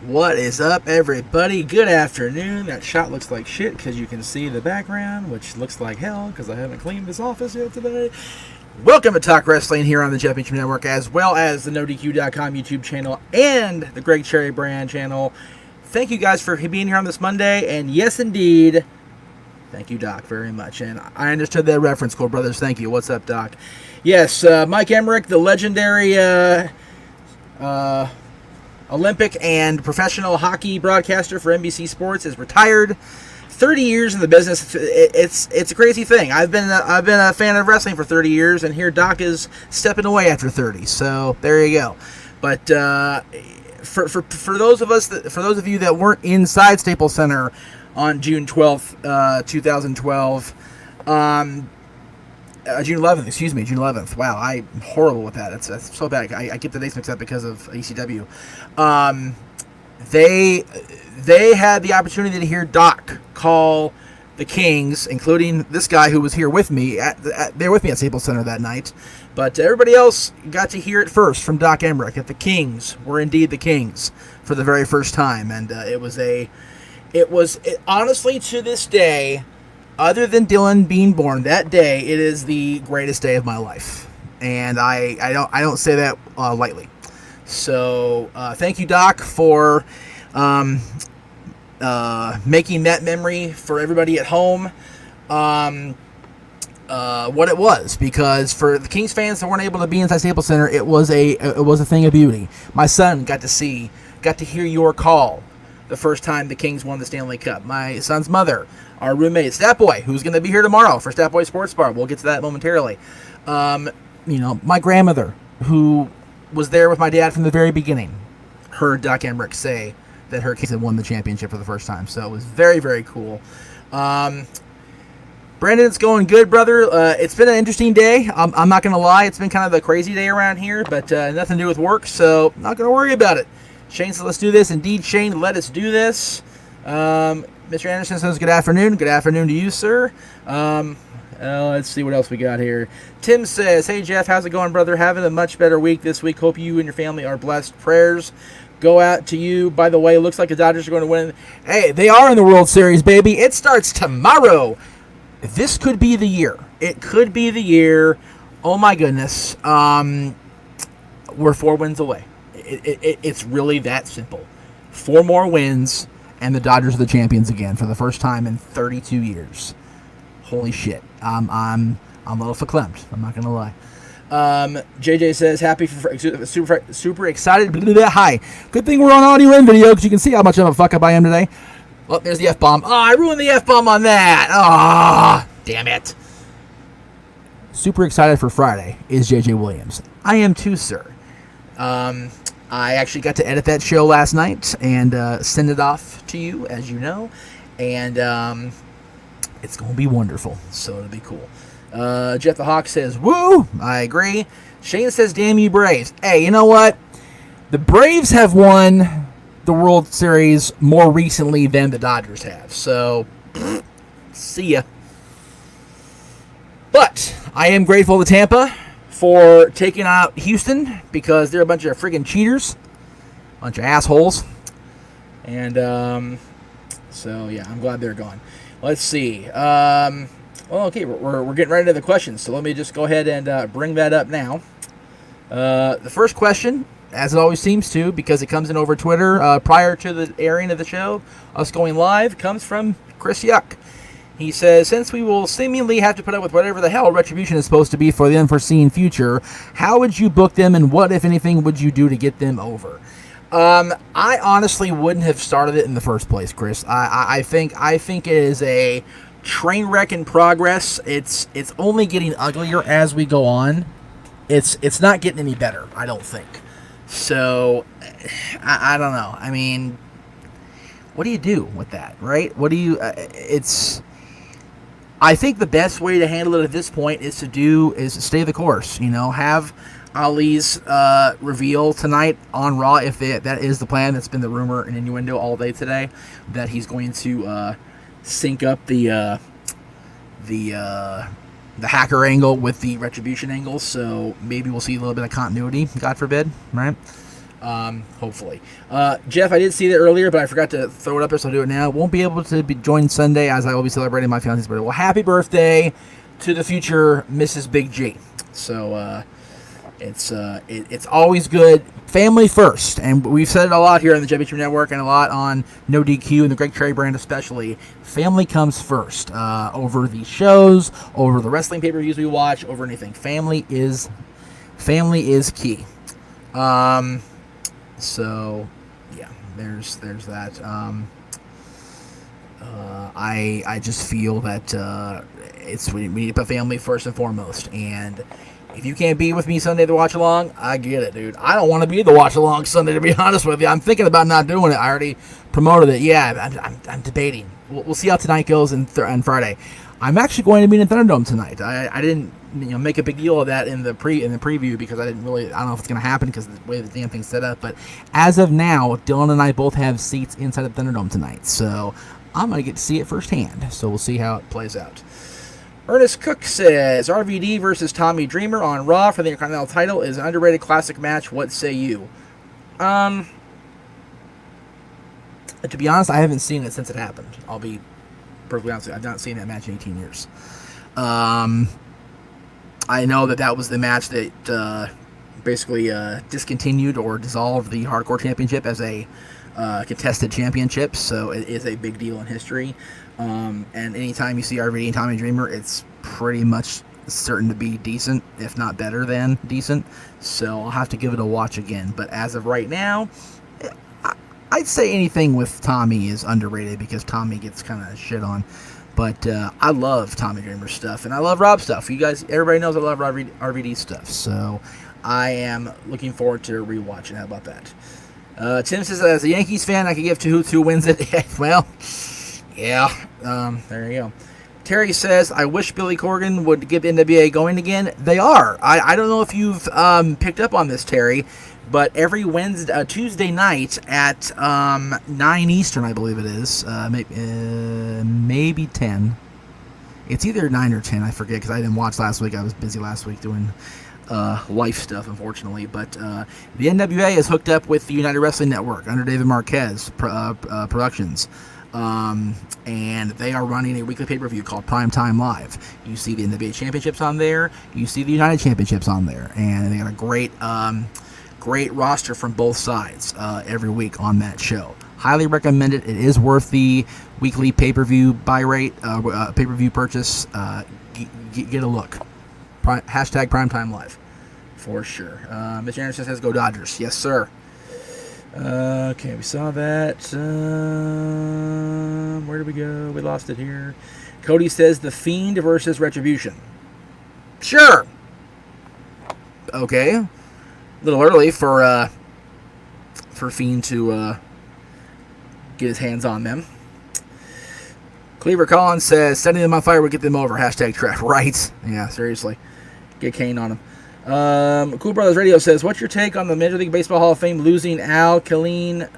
What is up, everybody? Good afternoon. That shot looks like shit because you can see the background, which looks like hell because I haven't cleaned this office yet today. Welcome to Talk Wrestling here on the Jeff Beacham Network, as well as the NoDQ.com YouTube channel and the Greg Cherry Brand channel. Thank you guys for being here on this Monday, and yes, indeed, thank you, Doc, very much. And I understood that reference, cool brothers. Thank you. What's up, Doc? Yes, Mike Emmerich, the legendary Olympic and professional hockey broadcaster for NBC Sports, is retired. 30 years in the business. It's a crazy thing. I've been a fan of wrestling for 30 years, and here Doc is stepping away after 30. So there you go. But for those of you that weren't inside Staples Center on June 12th, 2012, June 11th. Wow, I'm horrible with that. That's so bad. I get the dates mixed up because of ECW. They had the opportunity to hear Doc call the Kings, including this guy who was here with me. They were with me at Staples Center that night. But everybody else got to hear it first from Doc Emmerich that the Kings were indeed the Kings for the very first time. And it was honestly, to this day, other than Dylan being born that day, it is the greatest day of my life, and I don't say that lightly. So thank you, Doc, for making that memory for everybody at home what it was, because for the Kings fans that weren't able to be inside Staples Center, it was a thing of beauty. My son got to hear your call the first time the Kings won the Stanley Cup. My son's mother, our roommate, Statboy, who's going to be here tomorrow for Statboy Sports Bar. We'll get to that momentarily. My grandmother, who was there with my dad from the very beginning, heard Doc Emmerich say that her Kings had won the championship for the first time. So it was very, very cool. Brandon, it's going good, brother. It's been an interesting day. I'm not going to lie. It's been kind of a crazy day around here, but nothing to do with work, so not going to worry about it. Shane says, let's do this. Indeed, Shane, let us do this. Mr. Anderson says, good afternoon. Good afternoon to you, sir. Let's see what else we got here. Tim says, hey, Jeff, how's it going, brother? Having a much better week this week. Hope you and your family are blessed. Prayers go out to you. By the way, it looks like the Dodgers are going to win. Hey, they are in the World Series, baby. It starts tomorrow. This could be the year. It could be the year. Oh, my goodness. We're 4 wins away. It's really that simple. 4 more wins, and the Dodgers are the champions again for the first time in 32 years. Holy shit! I'm a little verklempt. I'm not gonna lie. JJ says happy for super excited. Hi. Good thing we're on audio and video because you can see how much of a fuck up I am today. Well, there's the F-bomb. Oh, I ruined the F-bomb on that. Oh, damn it. Super excited for Friday is JJ Williams. I am too, sir. I actually got to edit that show last night and send it off to you, as you know. And it's going to be wonderful. So it'll be cool. Jeff the Hawk says, woo! I agree. Shane says, damn you Braves. Hey, you know what? The Braves have won the World Series more recently than the Dodgers have. So, see ya. But I am grateful to Tampa for taking out Houston because they're a bunch of friggin' cheaters, bunch of assholes, and so yeah, I'm glad they're gone. Let's see. Okay, we're getting right into the questions, so let me just go ahead and bring that up now. The first question, as it always seems to, because it comes in over Twitter prior to the airing of the show, us going live, comes from Chris Yuck. He says, since we will seemingly have to put up with whatever the hell Retribution is supposed to be for the unforeseen future, how would you book them, and what, if anything, would you do to get them over? I honestly wouldn't have started it in the first place, Chris. I think it is a train wreck in progress. It's only getting uglier as we go on. It's not getting any better, I don't think. So, I don't know. I mean, what do you do with that, right? What do you... I think the best way to handle it at this point is to stay the course. You know, have Ali's reveal tonight on Raw, if that is the plan. That's been the rumor and innuendo all day today, that he's going to sync up the hacker angle with the Retribution angle. So maybe we'll see a little bit of continuity, God forbid, right? Hopefully. Jeff, I did see that earlier, but I forgot to throw it up there, so I'll do it now. Won't be able to be joined Sunday as I will be celebrating my fiance's birthday. Well, happy birthday to the future Mrs. Big G. So it's always good. Family first, and we've said it a lot here on the Championship Network and a lot on No DQ and the Greg Cherry brand especially. Family comes first over the shows, over the wrestling pay-per-views we watch, over anything. Family is key. So yeah, there's that. I just feel that we need to put family first and foremost, and if you can't be with me Sunday to watch along, I get it, dude. I don't want to be the watch along Sunday, to be honest with you. I'm thinking about not doing it. I already promoted it. Yeah, I'm debating. We'll see how tonight goes and Friday. I'm actually going to be in the Thunderdome tonight. I didn't make a big deal of that in the preview because I don't know if it's going to happen because of the way the damn thing's set up. But as of now, Dylan and I both have seats inside the Thunderdome tonight, so I'm going to get to see it firsthand. So we'll see how it plays out. Ernest Cook says, RVD versus Tommy Dreamer on Raw for the Intercontinental title is an underrated classic match. What say you? To be honest, I haven't seen it since it happened. I'll be perfectly honest with you. I've not seen that match in 18 years. I know that was the match that basically discontinued or dissolved the Hardcore Championship as a contested championship, so it is a big deal in history. And anytime you see RVD and Tommy Dreamer, it's pretty much certain to be decent, if not better than decent. So I'll have to give it a watch again. But as of right now, I'd say anything with Tommy is underrated because Tommy gets kind of shit on. But I love Tommy Dreamer's stuff, and I love Rob's stuff. Everybody knows I love RVD stuff. So I am looking forward to rewatching. How about that? Tim says, as a Yankees fan, I could give to who wins it. Well, yeah, there you go. Terry says, I wish Billy Corgan would get the NWA going again. They are. I don't know if you've picked up on this, Terry, but every Tuesday night at 9 Eastern, I believe it is, maybe 10. It's either 9 or 10, I forget, because I didn't watch last week. I was busy last week doing life stuff, unfortunately. But the NWA is hooked up with the United Wrestling Network under David Marquez Productions. And they are running a weekly pay-per-view called Primetime Live. You see the NWA Championships on there. You see the United Championships on there. And they got a great roster from both sides every week on that show. Highly recommend it. It is worth the weekly pay-per-view buy rate, pay-per-view purchase. Get a look. Hashtag Primetime Live. For sure. Mr. Anderson says, go Dodgers. Yes, sir. Okay, we saw that. Where did we go? We lost it here. Cody says, The Fiend versus Retribution. Sure. Okay. A little early for Fiend to get his hands on them. Cleaver Collins says, setting them on fire would get them over. Hashtag trap. Right. Yeah, seriously. Get Kane on them. Cool Brothers Radio says, what's your take on the Major League Baseball Hall of Fame losing Al Kaline,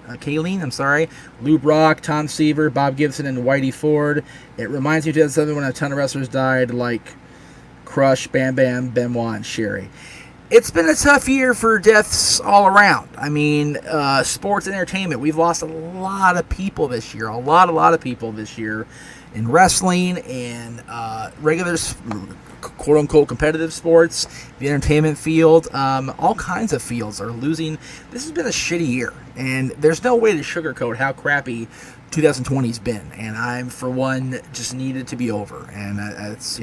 Lou Brock, Tom Seaver, Bob Gibson, and Whitey Ford? It reminds me of 2007 when a ton of wrestlers died, like Crush, Bam Bam, Benoit, and Sherry. It's been a tough year for deaths all around. I mean, sports and entertainment, we've lost a lot of people this year. A lot of people this year in wrestling and regular, quote-unquote, competitive sports, the entertainment field, all kinds of fields are losing. This has been a shitty year, and there's no way to sugarcoat how crappy 2020's been, and I'm, for one, just needed to be over. And it's,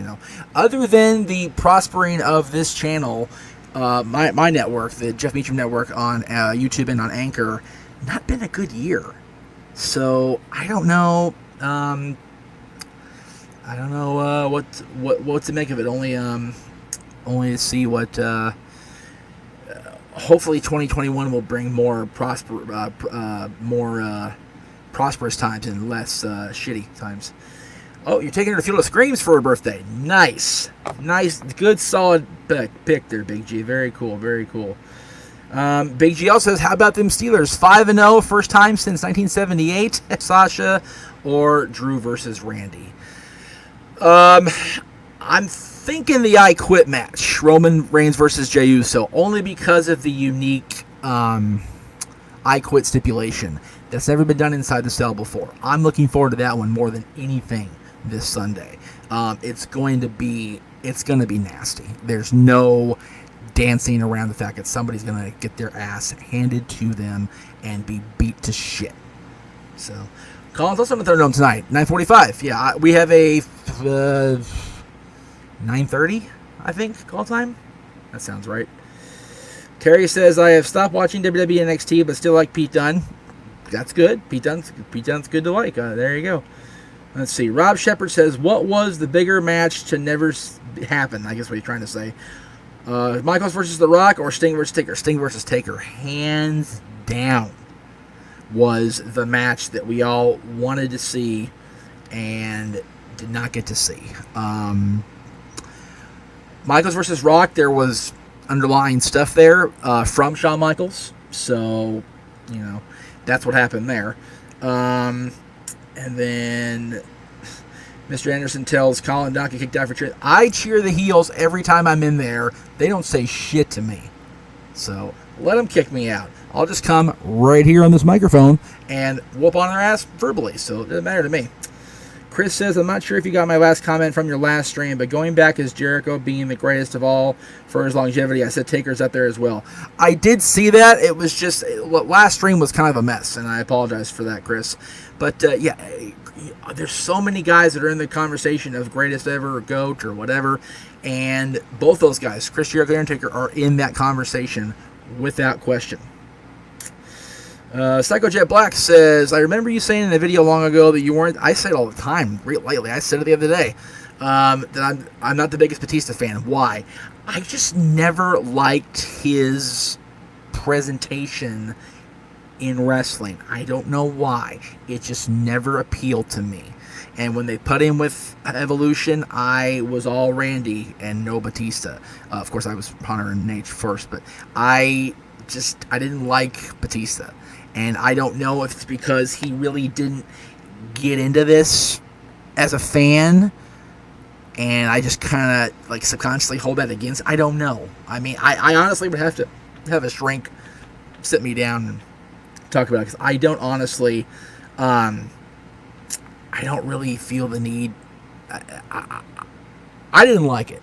other than the prospering of this channel, my network, the Jeff Meacham Network on YouTube and on Anchor, not been a good year. So I don't know. What to make of it. Only to see what. Hopefully, 2021 will bring more prosperous times and less shitty times. Oh, you're taking her to Field of Screams for her birthday. Nice, good, solid pick there, Big G. Very cool. Big G also says, how about them Steelers? 5-0, first time since 1978. Sasha or Drew versus Randy. I'm thinking the I Quit match, Roman Reigns versus Jey Uso, only because of the unique I Quit stipulation. That's never been done inside the Cell before. I'm looking forward to that one more than anything this Sunday. It's going to be nasty. There's no dancing around the fact that somebody's going to get their ass handed to them and be beat to shit. So, Colin's also in the Thunderdome tonight, 9:45. Yeah, we have a 9:30, I think, call time. That sounds right. Terry says, I have stopped watching WWE NXT, but still like Pete Dunne. That's good. Pete Dunne's good to like. There you go. Let's see. Rob Shepard says, what was the bigger match to never happen? I guess what he's trying to say. Michaels versus The Rock or Sting versus Taker? Sting versus Taker, hands down, was the match that we all wanted to see and did not get to see. Michaels versus Rock, there was underlying stuff there from Shawn Michaels, so that's what happened there. And then Mr. Anderson tells Colin Donkey kicked out for cheer. I cheer the heels every time I'm in there. They don't say shit to me. So let them kick me out. I'll just come right here on this microphone and whoop on their ass verbally. So it doesn't matter to me. Chris says, I'm not sure if you got my last comment from your last stream, but going back as Jericho being the greatest of all for his longevity, I said Taker's up there as well. I did see that. It was just, last stream was kind of a mess, and I apologize for that, Chris. But, there's so many guys that are in the conversation of greatest ever or GOAT or whatever, and both those guys, Chris Jericho and Taker, are in that conversation without question. Psycho Jet Black says, I remember you saying in a video long ago that you weren't, I say it all the time, lately, I said it the other day, that I'm not the biggest Bautista fan. Why? I just never liked his presentation in wrestling. I don't know why. It just never appealed to me. And when they put him with Evolution, I was all Randy and no Bautista. Of course, I was Hunter and Nate first, but I didn't like Bautista. And I don't know if it's because he really didn't get into this as a fan, and I just kind of subconsciously hold that against. I don't know. I mean, I honestly would have to have a shrink sit me down and talk about it, because I don't honestly, I don't really feel the need. I didn't like it.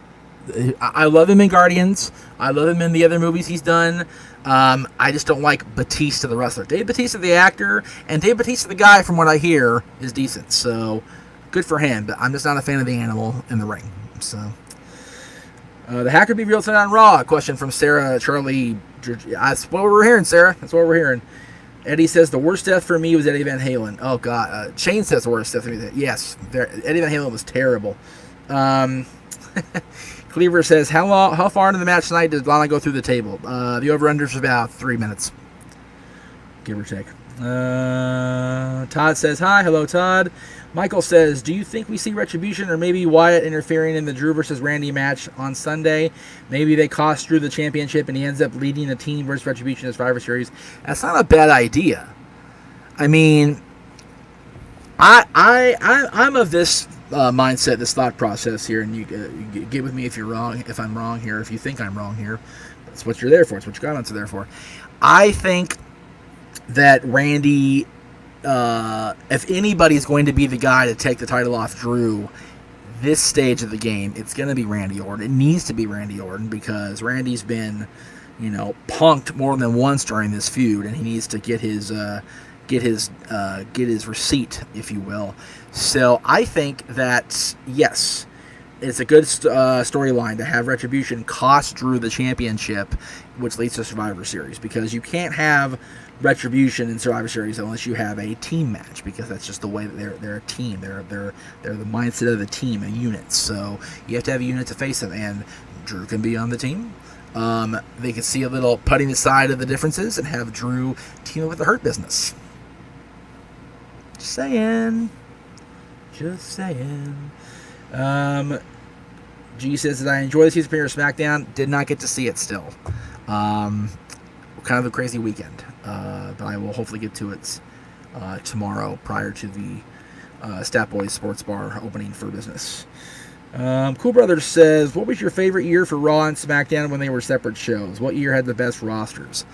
I love him in Guardians. I love him in the other movies he's done. I just don't like Bautista the wrestler. Dave Bautista the actor, and Dave Bautista the guy, from what I hear, is decent. So, good for him, but I'm just not a fan of the animal in the ring. So, the Hacker be real tonight on Raw? Question from Sarah Charlie. That's what we're hearing, Sarah. That's what we're hearing. Eddie says, the worst death for me was Eddie Van Halen. Oh, God. Shane says the worst death for me. Yes, Eddie Van Halen was terrible. Cleaver says, how far into the match tonight does Lana go through the table? The over-under is about 3 minutes, give or take. Todd says, hi. Hello, Todd. Michael says, do you think we see Retribution or maybe Wyatt interfering in the Drew versus Randy match on Sunday? Maybe they cost Drew the championship and he ends up leading the team versus Retribution as Survivor Series. That's not a bad idea. I mean, I'm of this mindset, this thought process here, and you get with me if you're wrong, if I'm wrong here, if you think I'm wrong here. That's what you're there for. It's what your comments are there for. I think that Randy, if anybody's going to be the guy to take the title off Drew this stage of the game, it's going to be Randy Orton. It needs to be Randy Orton, because Randy's been, punked more than once during this feud, and he needs to get his receipt, if you will. So I think that, yes, it's a good storyline to have Retribution cost Drew the championship, which leads to Survivor Series, because you can't have Retribution in Survivor Series unless you have a team match, because that's just the way that they're a team. They're the mindset of the team, a unit. So you have to have a unit to face them, and Drew can be on the team. They can see a little putting aside of the differences and have Drew team up with the Hurt Business. Just saying. G says that I enjoy the season premiere of SmackDown. Did not get to see it still. Kind of a crazy weekend. But I will hopefully get to it tomorrow prior to the Stat Boys Sports Bar opening for business. Cool Brothers says, what was your favorite year for Raw and SmackDown when they were separate shows? What year had the best rosters?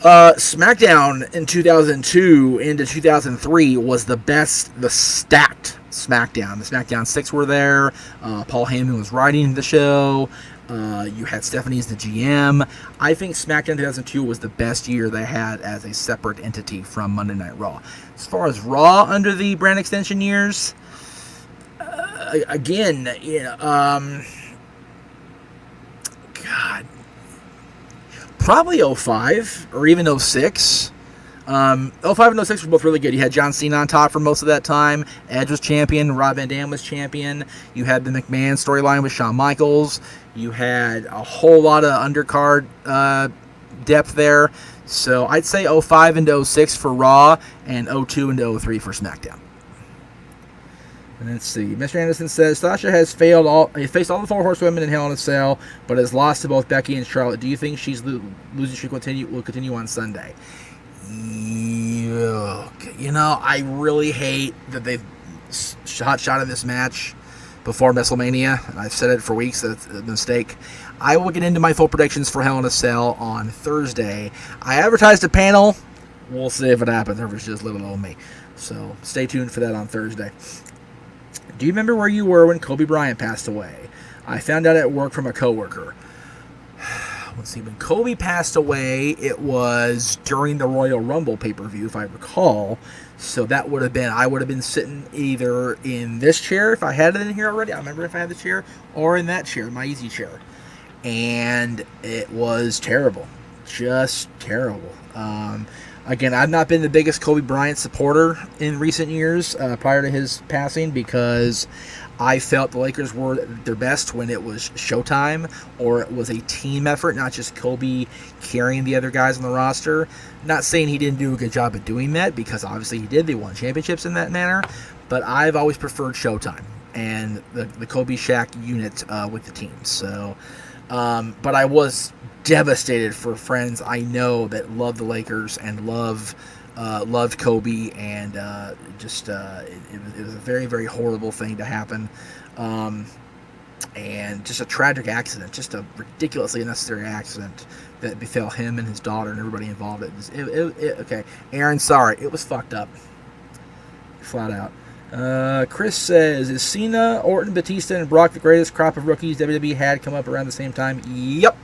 SmackDown in 2002 into 2003 was the stacked SmackDown. The SmackDown 6 were there. Paul Heyman was writing the show. You had Stephanie as the GM. I think SmackDown 2002 was the best year they had as a separate entity from Monday Night Raw. As far as Raw under the brand extension years, again, God, probably 05 or even 06. 05 and 06 were both really good. You had John Cena on top for most of that time. Edge was champion. Rob Van Dam was champion. You had the McMahon storyline with Shawn Michaels. You had a whole lot of undercard depth there. So I'd say 05 and 06 for Raw and 02 and 03 for SmackDown. And let's see. Mr. Anderson says Sasha has faced all the 4 horsewomen in Hell in a Cell, but has lost to both Becky and Charlotte. Do you think she's losing streak will continue on Sunday? I really hate that they've shot of this match before WrestleMania, and I've said it for weeks that it's a mistake. I will get into my full predictions for Hell in a Cell on Thursday. I advertised a panel. We'll see if it happens or if it's just little old me. So stay tuned for that on Thursday. Do you remember where you were when Kobe Bryant passed away? I found out at work from a coworker. Let's see, when Kobe passed away, it was during the Royal Rumble pay-per-view, if I recall. So that would have been, I would have been sitting either in this chair, if I had it in here already. I remember if I had the chair, or in that chair, my easy chair. And it was terrible. Just terrible. Again, I've not been the biggest Kobe Bryant supporter in recent years prior to his passing because I felt the Lakers were their best when it was showtime or it was a team effort, not just Kobe carrying the other guys on the roster. Not saying he didn't do a good job at doing that because obviously he did. They won championships in that manner. But I've always preferred showtime and the Kobe Shaq unit with the team. So, but I was devastated for friends I know that love the Lakers and loved Kobe, and it was a very, very horrible thing to happen, and just a tragic accident, just a ridiculously unnecessary accident that befell him and his daughter and everybody involved. Okay, Aaron, sorry, it was fucked up, flat out. Chris says, is Cena, Orton, Bautista, and Brock the greatest crop of rookies WWE had come up around the same time? Yep.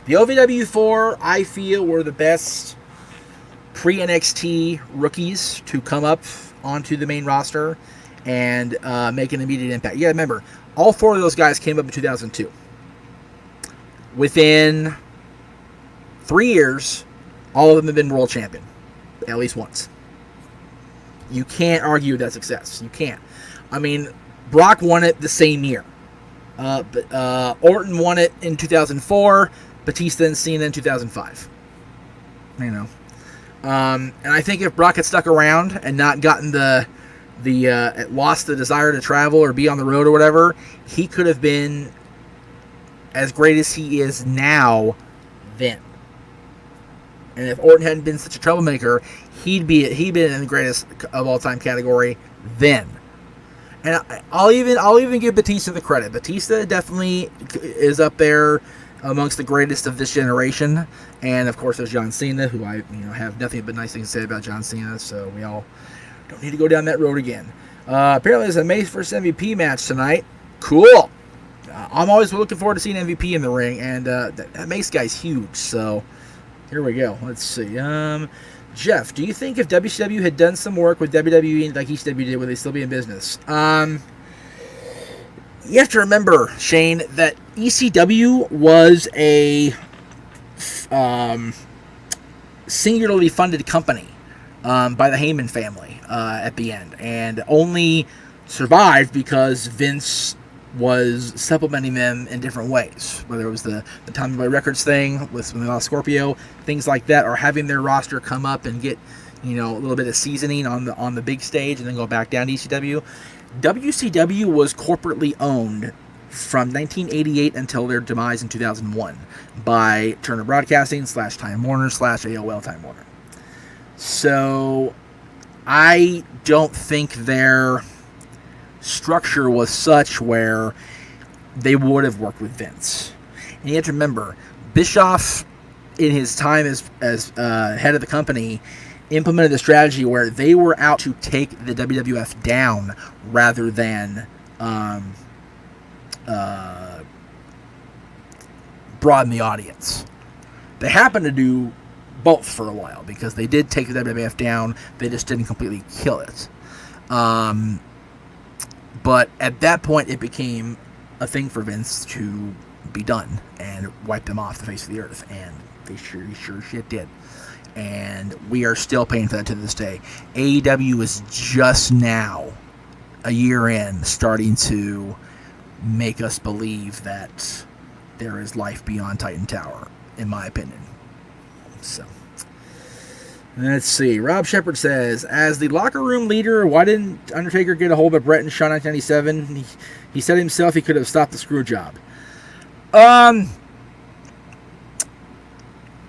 The OVW4, I feel, were the best pre-NXT rookies to come up onto the main roster and make an immediate impact. Yeah, remember, all 4 of those guys came up in 2002. Within 3 years, all of them have been world champion, at least once. You can't argue with that success. You can't. I mean, Brock won it the same year. But Orton won it in 2004. Bautista and Cena in 2005. And I think if Brock had stuck around and not gotten lost the desire to travel or be on the road or whatever, he could have been as great as he is now then. And if Orton hadn't been such a troublemaker, he'd been in the greatest of all time category then. And I'll even give Bautista the credit. Bautista definitely is up there amongst the greatest of this generation, and of course there's John Cena, who I have nothing but nice things to say about John Cena, so we all don't need to go down that road again. Apparently there's a Mace vs MVP match tonight. Cool. I'm always looking forward to seeing MVP in the ring, and that Mace guy's huge, so here we go. Let's see. Jeff, do you think if WCW had done some work with WWE like ECW did, would they still be in business? You have to remember, Shane, that ECW was a singularly funded company by the Heyman family at the end, and only survived because Vince was supplementing them in different ways, whether it was the Tommy Boy Records thing with Scorpio, things like that, or having their roster come up and get a little bit of seasoning on the big stage and then go back down to ECW. WCW was corporately owned from 1988 until their demise in 2001 by Turner Broadcasting / Time Warner / AOL Time Warner. So I don't think their structure was such where they would have worked with Vince. And you have to remember, Bischoff in his time as head of the company, implemented a strategy where they were out to take the WWF down rather than broaden the audience. They happened to do both for a while because they did take the WWF down. They just didn't completely kill it. But at that point, it became a thing for Vince to be done and wipe them off the face of the earth, and they sure shit did. And we are still paying for that to this day. AEW is just now, a year in, starting to make us believe that there is life beyond Titan Tower, in my opinion. So, let's see. Rob Shepard says, as the locker room leader, why didn't Undertaker get a hold of Bret and Shawn in 1997? He said himself he could have stopped the screw job. I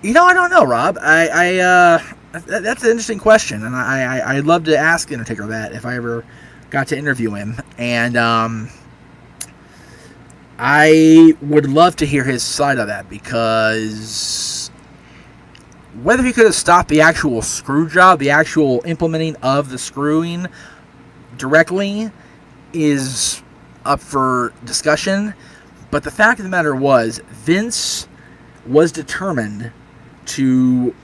don't know, Rob. That's an interesting question, and I'd love to ask Undertaker that if I ever got to interview him. And I would love to hear his side of that, because whether he could have stopped the actual screw job, the actual implementing of the screwing directly, is up for discussion. But the fact of the matter was, Vince was determined to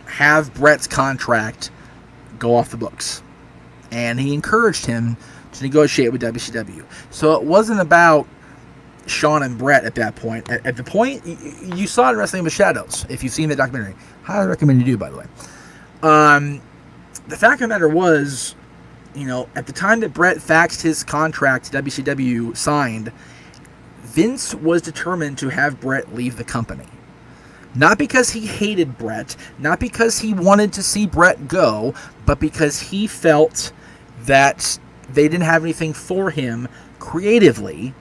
have Bret's contract go off the books. And he encouraged him to negotiate with WCW. So it wasn't about Shawn and Bret at that point. At the point, you saw it in Wrestling with Shadows, if you've seen the documentary. Highly recommend you do, by the way. The fact of the matter was, at the time that Bret faxed his contract to WCW signed, Vince was determined to have Bret leave the company. Not because he hated Bret, not because he wanted to see Bret go, but because he felt that they didn't have anything for him creatively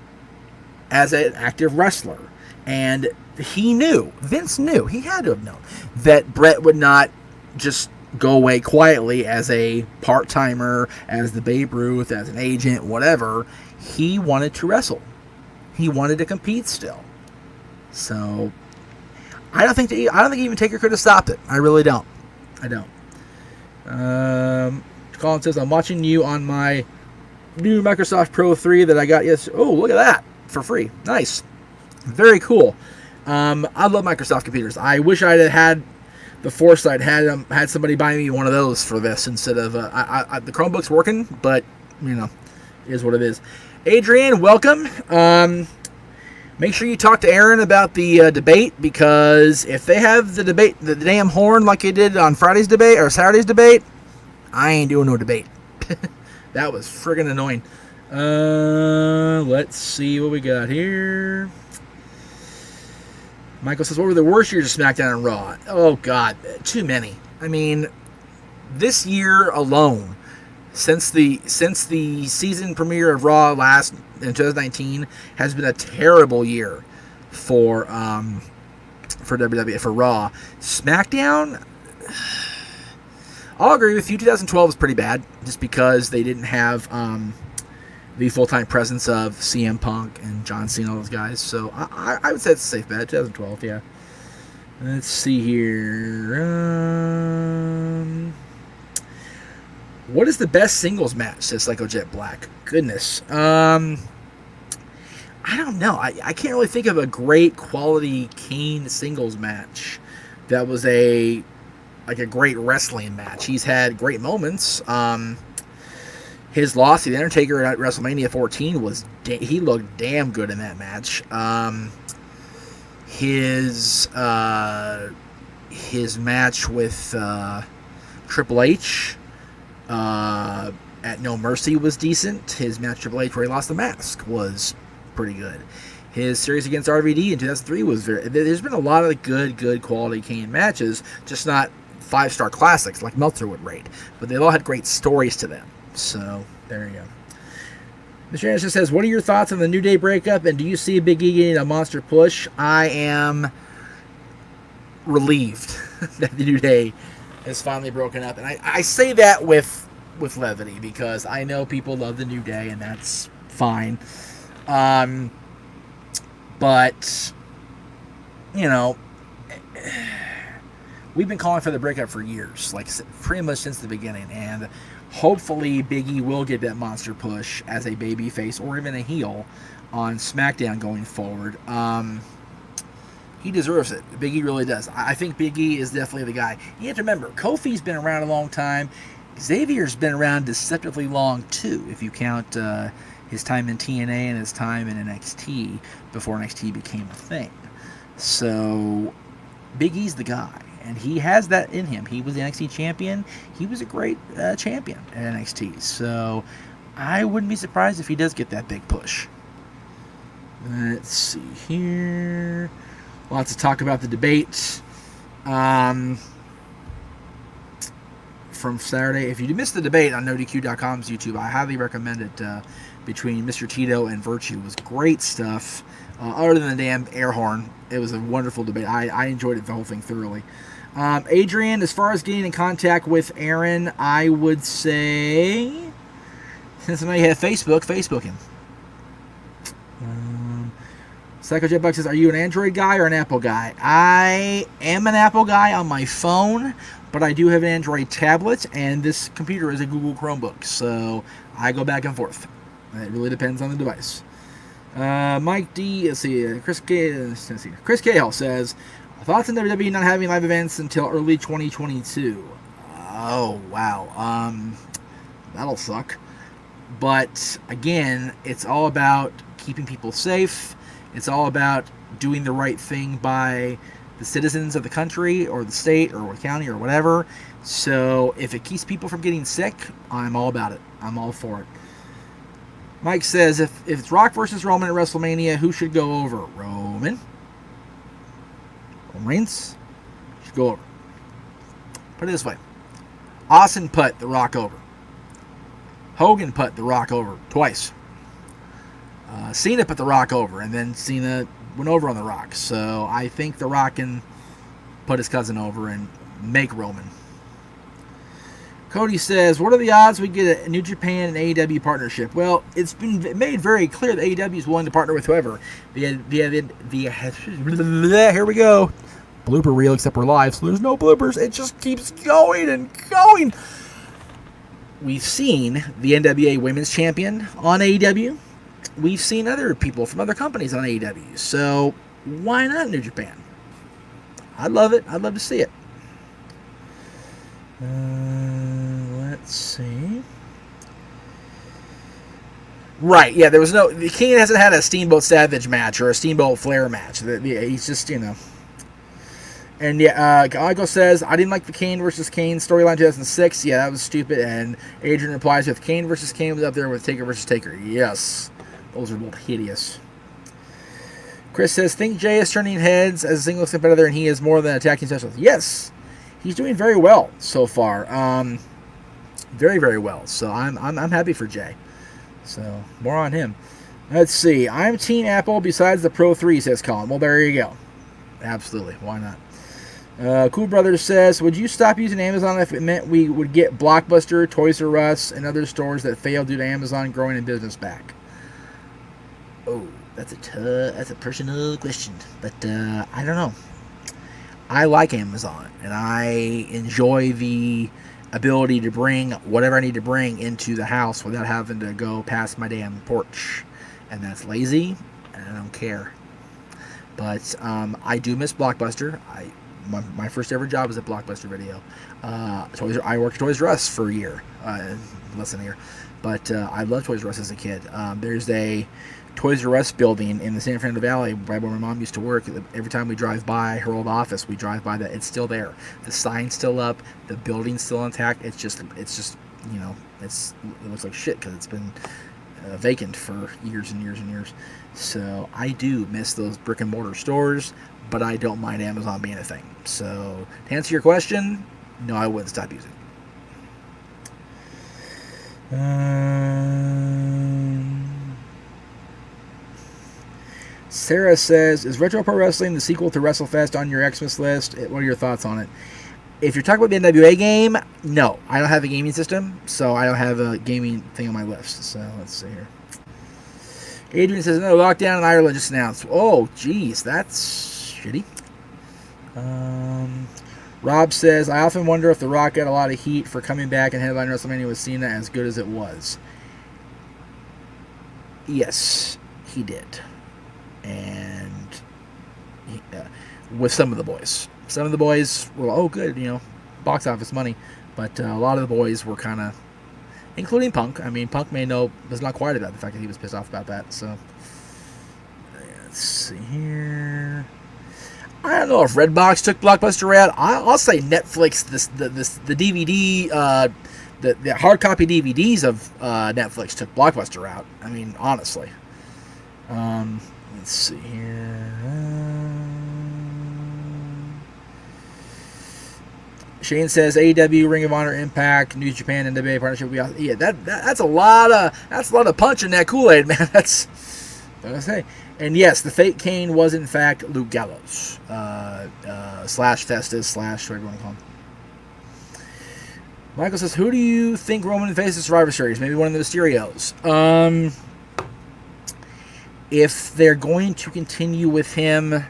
as an active wrestler. And Vince knew, he had to have known, that Bret would not just go away quietly as a part-timer, as the Babe Ruth, as an agent, whatever. He wanted to wrestle. He wanted to compete still. So I don't think even Taker could have stopped it. I really don't. I don't. Colin says, I'm watching you on my new Microsoft Pro 3 that I got yesterday. Oh, look at that. For free. Nice. Very cool. I love Microsoft computers. I wish I'd had the foresight, had somebody buy me one of those for this instead of... the Chromebook's working, but, it is what it is. Adrian, welcome. Make sure you talk to Aaron about the debate, because if they have the debate, the damn horn like they did on Friday's debate or Saturday's debate, I ain't doing no debate. That was friggin' annoying. Let's see what we got here. Michael says, what were the worst years of SmackDown and Raw? Oh, God, too many. I mean, this year alone, since the season premiere of Raw last in 2019, has been a terrible year for WWE, for Raw. SmackDown, I'll agree with you. 2012 was pretty bad, just because they didn't have the full-time presence of CM Punk and John Cena, all those guys. So I would say it's a safe bet. 2012, yeah. Let's see here. What is the best singles match? Says Psycho Jet Black. Goodness. I don't know. I can't really think of a great quality Kane singles match that was a great wrestling match. He's had great moments. His loss to the Undertaker at WrestleMania 14 he looked damn good in that match. His match with Triple H at No Mercy was decent. His match with Triple H where he lost the mask was pretty good. His series against RVD in 2003 was there's been a lot of good quality Kane matches, just not 5-star classics like Meltzer would rate, but they all had great stories to them. So there you go. Mr. Anderson says, what are your thoughts on the New Day breakup, and do you see Big E getting a monster push? I am relieved that the New Day is finally broken up, and I say that with levity, because I know people love the New Day, and that's fine. But we've been calling for the breakup for years, like pretty much since the beginning, and hopefully Big E will get that monster push as a baby face or even a heel on SmackDown going forward. He deserves it. Big E really does. I think Big E is definitely the guy. You have to remember, Kofi's been around a long time. Xavier's been around deceptively long too, if you count his time in TNA and his time in NXT before NXT became a thing. So Big E's the guy, and he has that in him. He was the NXT champion. He was a great champion at NXT. So I wouldn't be surprised if he does get that big push. Let's see here. Lots of talk about the debate from Saturday. If you missed the debate on NoDQ.com's YouTube, I highly recommend it. Between Mr. Tito and Virtue, it was great stuff. Other than the damn air horn, it was a wonderful debate. I enjoyed it, the whole thing thoroughly. Adrian, as far as getting in contact with Aaron, I would say, since I know you have Facebook him. Psycho Jet Buck says, are you an Android guy or an Apple guy? I am an Apple guy on my phone, but I do have an Android tablet, and this computer is a Google Chromebook, so I go back and forth. It really depends on the device. Mike D, let's see, Chris Cahill says, thoughts on WWE not having live events until early 2022. Oh, wow. That'll suck. But, again, it's all about keeping people safe. It's all about doing the right thing by the citizens of the country or the state or the county or whatever. So if it keeps people from getting sick, I'm all about it. I'm all for it. Mike says, if it's Rock versus Roman at WrestleMania, who should go over? Roman Reigns should go over. Put it this way. Austin put The Rock over. Hogan put The Rock over twice. Cena put The Rock over, and then Cena went over on The Rock. So I think The Rock can put his cousin over and make Roman. Cody says, what are the odds we get a New Japan and AEW partnership? Well, it's been made very clear that AEW is willing to partner with whoever. Here we go. Blooper reel, except we're live, so there's no bloopers. It just keeps going and going. We've seen the NWA Women's Champion on AEW. We've seen other people from other companies on AEW. So why not New Japan? I'd love it. I'd love to see it. Let's see. Right, yeah, there was no... The King hasn't had a Steamboat Savage match or a Steamboat Flair match. He's just, you know... And yeah, Galago says, I didn't like the Kane versus Kane storyline 2006. Yeah, that was stupid. And Adrian replies with, Kane versus Kane was up there with Taker versus Taker. Yes. Those are both hideous. Chris says, think Jay is turning heads as a singles competitor and he is more than an attacking specialist. Yes. He's doing very well so far. Very, very well. So I'm happy for Jay. So more on him. Let's see. I'm Team Apple besides the Pro 3, says Colin. Well, there you go. Absolutely. Why not? Cool Brothers says, would you stop using Amazon if it meant we would get Blockbuster, Toys R Us, and other stores that failed due to Amazon growing in business back? Oh, that's a personal question, but I don't know. I like Amazon, and I enjoy the ability to bring whatever I need to bring into the house without having to go past my damn porch, and that's lazy, and I don't care. But I do miss Blockbuster. My first ever job was at Blockbuster Video. I worked at Toys R Us for a year, less than a year. But I loved Toys R Us as a kid. There's a Toys R Us building in the San Fernando Valley right where my mom used to work. Every time we drive by her old office, we drive by that. It's still there. The sign's still up. The building's still intact. It's just you know, it looks like shit because it's been vacant for years and years and years. So I do miss those brick and mortar stores, but I don't mind Amazon being a thing. So to answer your question, no, I wouldn't stop using it. Sarah says, is Retro Pro Wrestling the sequel to WrestleFest on your Xmas list? What are your thoughts on it? If you're talking about the NWA game, no. I don't have a gaming system, so I don't have a gaming thing on my list. So let's see here. Adrian says, no, lockdown in Ireland just announced. Oh, geez, that's shitty. Rob says, I often wonder if The Rock got a lot of heat for coming back and headlining WrestleMania with Cena as good as it was. Yes, he did. And with some of the boys. Some of the boys were, oh, good, box office money. But a lot of the boys were kind of, including Punk. I mean, Punk was not quiet about the fact that he was pissed off about that. So, let's see here. I don't know if Redbox took Blockbuster out. I'll say Netflix. The DVD, the hard copy DVDs of Netflix took Blockbuster out. I mean, honestly. Let's see here. Shane says AEW, Ring of Honor, Impact, New Japan, NWA partnership. Yeah, that's a lot of punch in that Kool-Aid, man. That's what I say. And yes, the fake Kane was in fact Luke Gallows, slash Festus, slash whatever you want to call him. Michael says, who do you think Roman faces Survivor Series? Maybe one of the Mysterios. If they're going to continue with him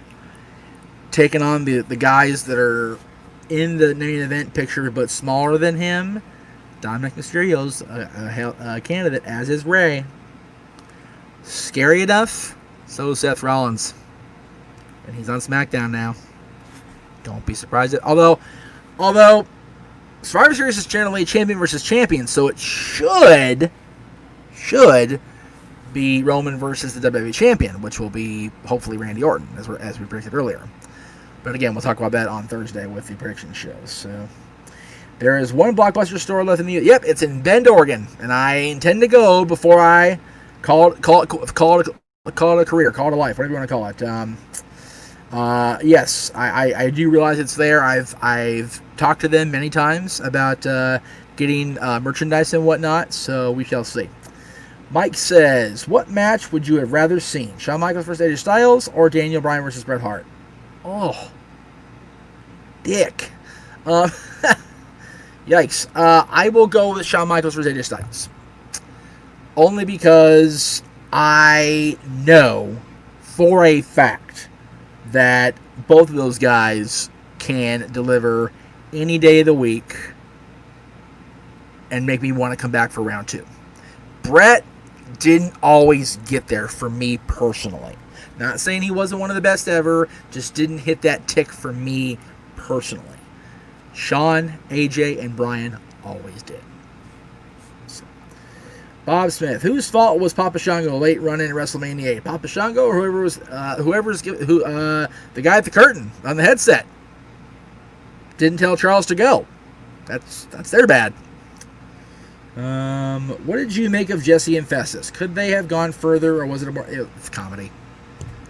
taking on the guys that are in the main event picture but smaller than him, Dominic Mysterio's a candidate, as is Rey. Scary enough. So is Seth Rollins. And he's on SmackDown now. Don't be surprised. Although Survivor Series is generally champion versus champion, so it should be Roman versus the WWE champion, which will be hopefully Randy Orton, as we predicted earlier. But again, we'll talk about that on Thursday with the prediction shows. So there is one Blockbuster store left in the. Yep, it's in Bend, Oregon, and I intend to go before I call it a career, call it a life, whatever you want to call it. Yes, I do realize it's there. I've talked to them many times about getting merchandise and whatnot, so we shall see. Mike says, what match would you have rather seen? Shawn Michaels versus AJ Styles or Daniel Bryan versus Bret Hart? Oh, dick. Yikes. I will go with Shawn Michaels versus AJ Styles. Only because I know for a fact that both of those guys can deliver any day of the week and make me want to come back for round 2. Brett didn't always get there for me personally. Not saying he wasn't one of the best ever, just didn't hit that tick for me personally. Shawn, AJ, and Bryan always did. Bob Smith, whose fault was Papa Shango late running at WrestleMania 8? Papa Shango or the guy at the curtain on the headset didn't tell Charles to go. That's their bad. What did you make of Jesse and Festus? Could they have gone further, or was it it's comedy?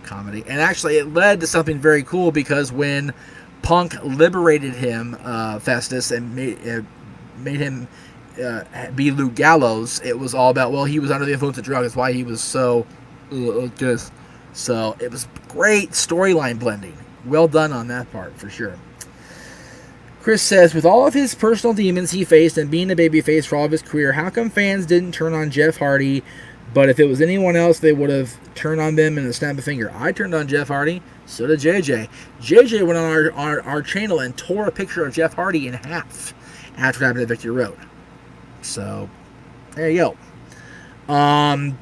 Comedy, and actually it led to something very cool because when Punk liberated him, Festus, and made him. Be Luke Gallows, it was all about, well, he was under the influence of drugs, that's why he was so just. So it was great storyline blending. Well done on that part, for sure. Chris says, with all of his personal demons he faced and being a babyface for all of his career, how come fans didn't turn on Jeff Hardy, but if it was anyone else, they would have turned on them in a snap of a finger? I turned on Jeff Hardy, so did JJ. JJ went on our channel and tore a picture of Jeff Hardy in half after it happened at Victory Road. So, there you go. I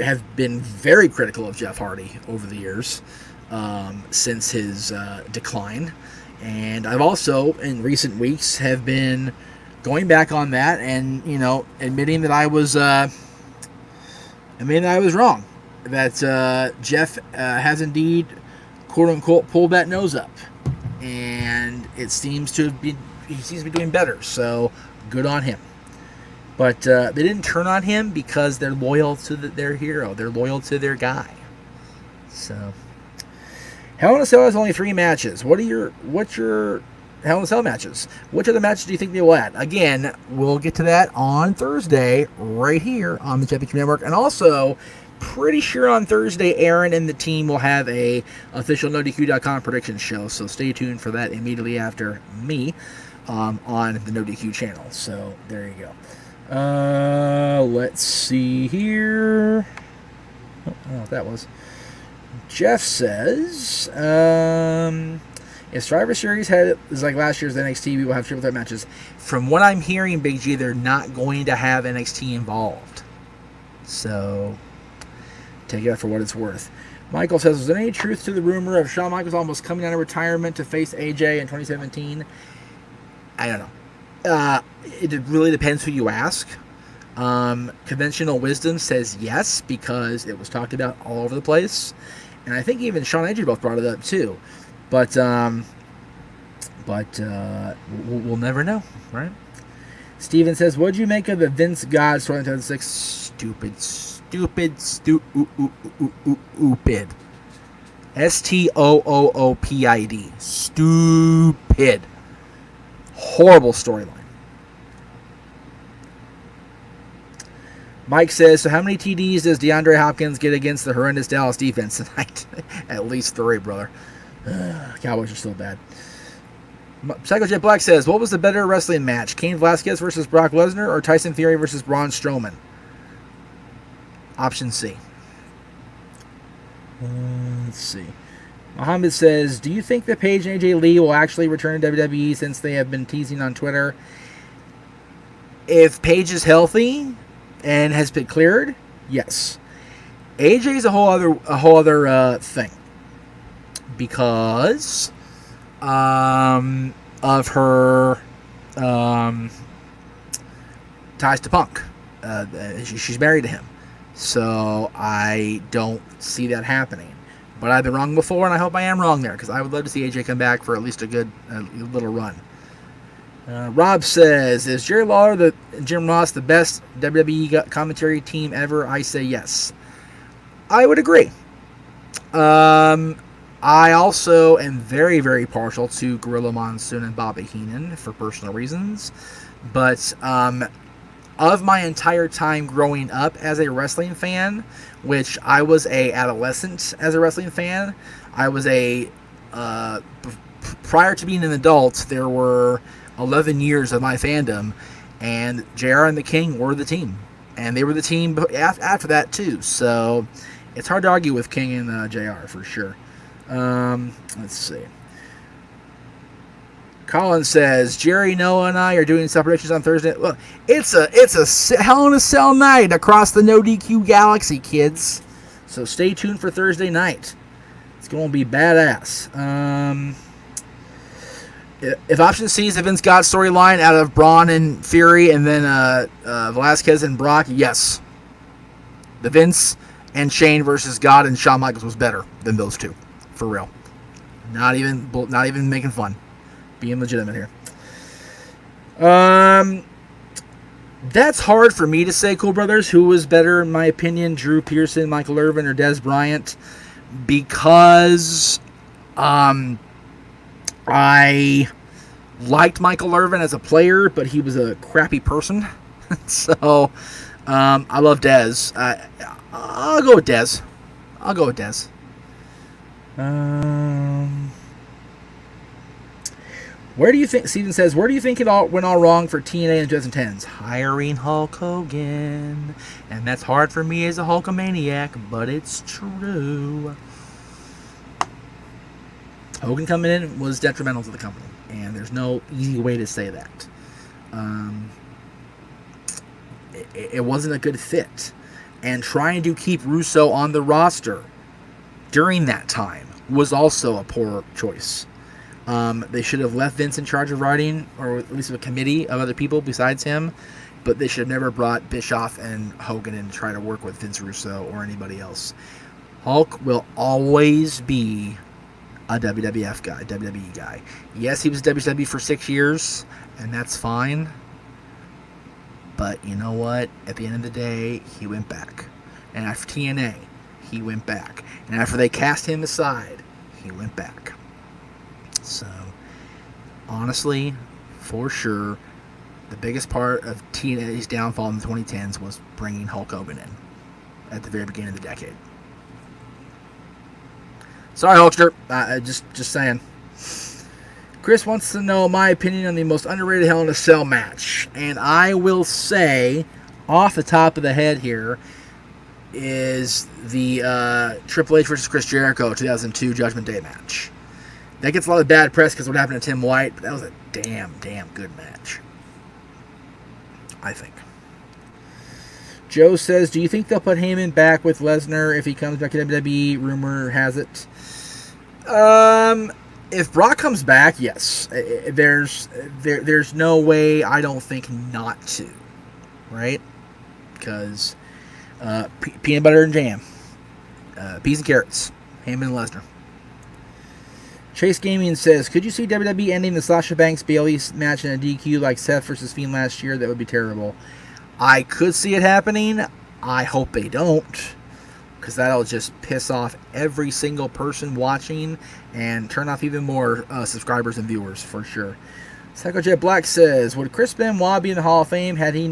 have been very critical of Jeff Hardy over the years, since his decline. And I've also, in recent weeks, have been going back on that and, admitting that I was wrong. That Jeff has indeed, quote-unquote, pulled that nose up. And he seems to be doing better. So, good on him. But they didn't turn on him because they're loyal to their hero. They're loyal to their guy. So, Hell in a Cell has only 3 matches. What's your Hell in a Cell matches? Which other matches do you think they will add? Again, we'll get to that on Thursday, right here on the Championship Network. And also, pretty sure on Thursday, Aaron and the team will have a official NoDQ.com prediction show. So stay tuned for that immediately after me. On the No DQ channel. So there you go. Let's see here. I don't know what that was. Jeff says, in If Survivor Series is like last year's NXT, we will have triple threat matches. From what I'm hearing, Big G, they're not going to have NXT involved. So, take it for what it's worth. Michael says, was there any truth to the rumor of Shawn Michaels almost coming out of retirement to face AJ in 2017? I don't know. It really depends who you ask. Conventional wisdom says yes, because it was talked about all over the place. And I think even Shawn and AJ both brought it up too. But we'll never know, right? Steven says, what'd you make of the Vince God story in 2006? Stupid. Stoopid. STOOOPID. Stupid. Horrible storyline. Mike says, so how many TDs does DeAndre Hopkins get against the horrendous Dallas defense tonight? At least 3, brother. Cowboys are still bad. Psycho Jet Black says, what was the better wrestling match? Cain Velasquez versus Brock Lesnar or Tyson Fury versus Braun Strowman? Option C. Let's see. Muhammad says, do you think that Paige and AJ Lee will actually return to WWE since they have been teasing on Twitter? If Paige is healthy and has been cleared, yes. AJ is a whole other thing, because of her ties to Punk. She's married to him. So I don't see that happening. But I've been wrong before, and I hope I am wrong there, because I would love to see AJ come back for at least a good little run. Rob says, is Jerry Lawler and Jim Ross the best WWE commentary team ever? I say yes. I would agree. I also am very, very partial to Gorilla Monsoon and Bobby Heenan for personal reasons. But of my entire time growing up as a wrestling fan, which I was a adolescent as a wrestling fan, I was prior to being an adult, there were 11 years of my fandom, and JR and the King were the team. And they were the team after that, too. So it's hard to argue with King and JR, for sure. Let's see. Colin says, Jerry, Noah, and I are doing celebrations on Thursday. Look, it's a Hell in a Cell night across the No DQ galaxy, kids. So stay tuned for Thursday night. It's going to be badass. If option C is the Vince God storyline out of Braun and Fury, and then Velasquez and Brock, yes. The Vince and Shane versus God and Shawn Michaels was better than those two, for real. Not even making fun. Being legitimate here. That's hard for me to say, Cool Brothers. Who was better, in my opinion, Drew Pearson, Michael Irvin, or Des Bryant? Because I liked Michael Irvin as a player, but he was a crappy person. So I love Des. I'll go with Des. Where do you think, Steven says, where do you think it all went all wrong for TNA in the 2010s? Hiring Hulk Hogan. And that's hard for me as a Hulkamaniac, but it's true. Hogan coming in was detrimental to the company, and there's no easy way to say that. It wasn't a good fit. And trying to keep Russo on the roster during that time was also a poor choice. They should have left Vince in charge of writing, or at least a committee of other people besides him, but they should have never brought Bischoff and Hogan in to try to work with Vince Russo or anybody else. Hulk will always be a WWE guy. Yes, he was WWE for 6 years, and that's fine. But you know what? At the end of the day, he went back. And after TNA, he went back. And after they cast him aside, he went back. So, honestly, for sure, the biggest part of TNA's downfall in the 2010s was bringing Hulk Hogan in at the very beginning of the decade. Sorry, Hulkster. Just saying. Chris wants to know my opinion on the most underrated Hell in a Cell match. And I will say, off the top of the head here, is the Triple H versus Chris Jericho 2002 Judgment Day match. That gets a lot of bad press because what happened to Tim White, but that was a damn good match, I think. Joe says, do you think they'll put Heyman back with Lesnar if he comes back to WWE? Rumor has it. If Brock comes back, yes. There's no way, I don't think, not to. Right? Because peanut butter and jam. Peas and carrots. Heyman and Lesnar. Chase Gaming says, could you see WWE ending the Sasha Banks-Bayley match in a DQ like Seth versus Fiend last year? That would be terrible. I could see it happening. I hope they don't, because that'll just piss off every single person watching and turn off even more subscribers and viewers for sure. Psycho Jet Black says, would Chris Benoit be in the Hall of Fame had he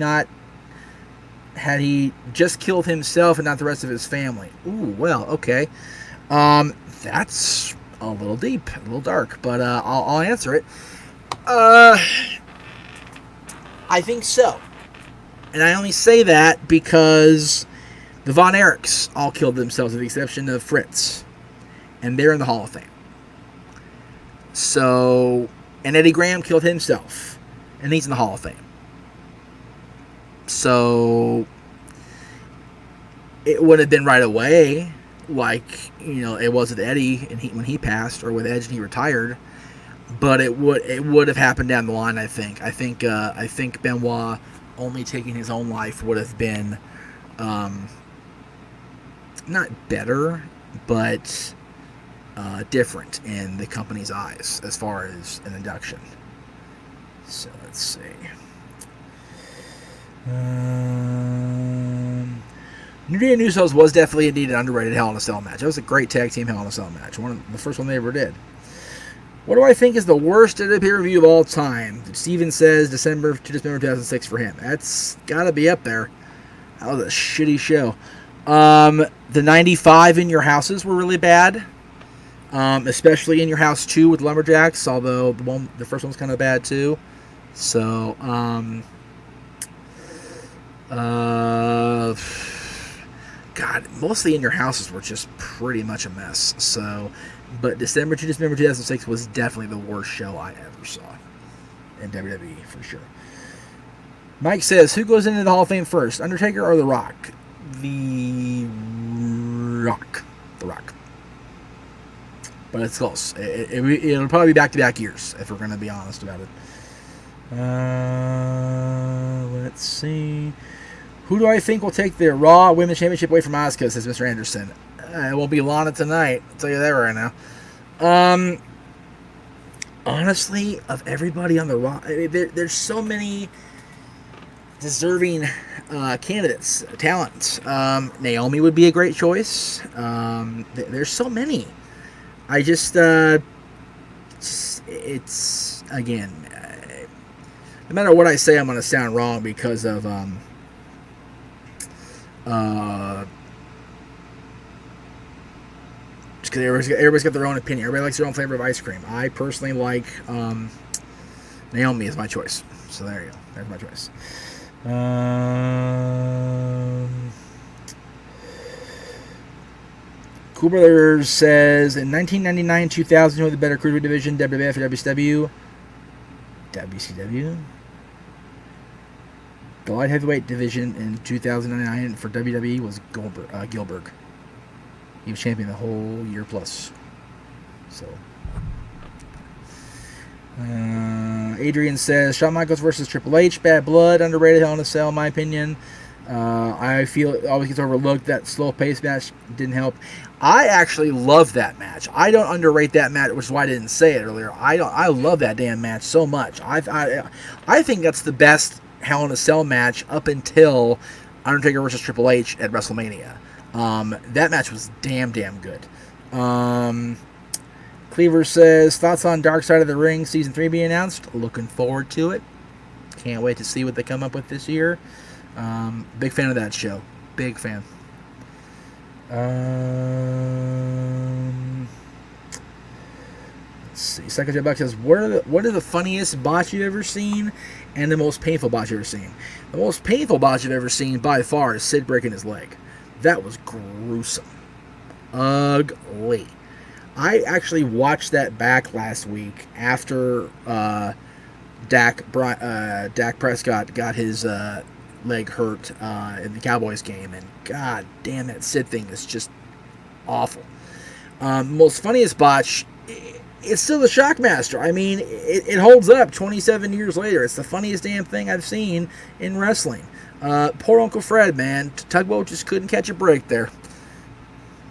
just killed himself and not the rest of his family? Ooh, well, okay. That's a little deep, a little dark, but I'll answer it. I think so. And I only say that because the Von Erichs all killed themselves with the exception of Fritz. And they're in the Hall of Fame. So, and Eddie Graham killed himself. And he's in the Hall of Fame. So, it wouldn't have been right away like, it was with Eddie and when he passed, or with Edge and he retired. But it would have happened down the line, I think. I think Benoit only taking his own life would have been not better, but different in the company's eyes as far as an induction. So let's see. New Day and Usos was definitely indeed an underrated Hell in a Cell match. It was a great tag team Hell in a Cell match. The first one they ever did. What do I think is the worst pay-per-view of all time? Steven says December 2006 for him. That's got to be up there. That was a shitty show. The 95 In Your Houses were really bad. Especially In Your House 2 with Lumberjacks, although the first one's kind of bad too. So, God, mostly In Your Houses were just pretty much a mess. So, but December 2006 was definitely the worst show I ever saw in WWE, for sure. Mike says, who goes into the Hall of Fame first, Undertaker or The Rock? The Rock. But it's close. It'll probably be back-to-back years, if we're going to be honest about it. Let's see. Who do I think will take the Raw Women's Championship away from Asuka, says Mr. Anderson. It won't be Lana tonight. I'll tell you that right now. Honestly, of everybody on the Raw, there's so many deserving candidates, talent. Naomi would be a great choice. There's so many. I just, it's, again, no matter what I say, I'm going to sound wrong because of, just because everybody's got their own opinion. Everybody likes their own flavor of ice cream. I personally like Naomi as my choice. So there you go. There's my choice. Cool Brothers says, in 1999-2000, who had the better cruiserweight division, WWF or WCW? WCW? The light heavyweight division in 2009 for WWE was Goldberg. He was champion the whole year plus. So, Adrian says, Shawn Michaels versus Triple H, Bad Blood, underrated Hell in a Cell, in my opinion. I feel it always gets overlooked. That slow-paced match didn't help. I actually love that match. I don't underrate that match, which is why I didn't say it earlier. I love that damn match so much. I think that's the best Hell in a Cell match up until Undertaker versus Triple H at WrestleMania. That match was damn good. Cleaver says, thoughts on Dark Side of the Ring Season 3 being announced? Looking forward to it. Can't wait to see what they come up with this year. Big fan of that show. Big fan. Let's see. Second Jet Buck says, what are the funniest bots you've ever seen and the most painful bots you've ever seen? The most painful bot you've ever seen by far is Sid breaking his leg. That was gruesome. Ugly. I actually watched that back last week after Dak Prescott got his leg hurt in the Cowboys game, and god damn, that Sid thing is just awful. Most funniest botch, it's still the Shockmaster. I mean, it holds up 27 years later. It's the funniest damn thing I've seen in wrestling. Poor Uncle Fred, man. Tugboat just couldn't catch a break there.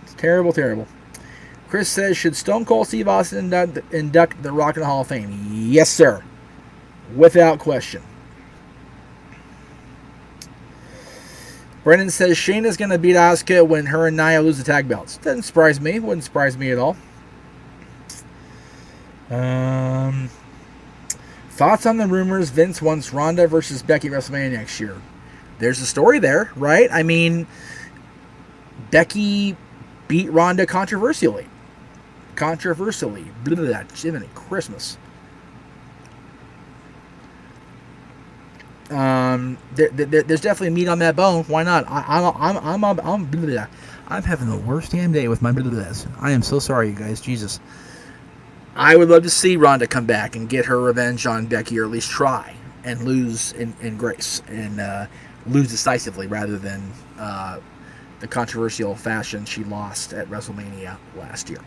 It's terrible, terrible. Chris says, should Stone Cold Steve Austin induct The Rock in the Hall of Fame? Yes, sir. Without question. Brennan says, Shayna's going to beat Asuka when her and Nia lose the tag belts. Doesn't surprise me. Wouldn't surprise me at all. Thoughts on the rumors Vince wants Ronda versus Becky at WrestleMania next year? There's a story there, right? I mean, Becky beat Ronda controversially. Blah, blah, blah. Jiminy Christmas. There's definitely meat on that bone. Why not? I'm having the worst damn day with my blah, blah, blahs. I am so sorry, you guys. Jesus. I would love to see Ronda come back and get her revenge on Becky, or at least try and lose in grace and lose decisively rather than the controversial fashion she lost at WrestleMania last year.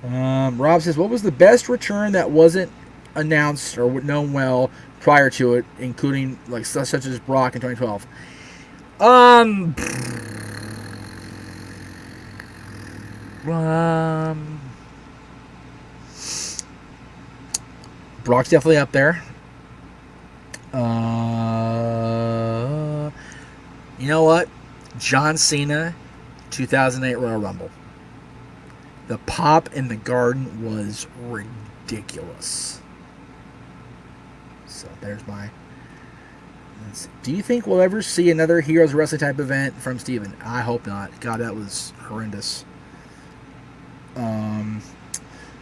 Rob says, what was the best return that wasn't announced or known well prior to it, including like such as Brock in 2012? Brock's definitely up there. You know what? John Cena, 2008 Royal Rumble. The pop in the Garden was ridiculous. So there's my... Do you think we'll ever see another Heroes Wrestling type event from Steven? I hope not. God, that was horrendous.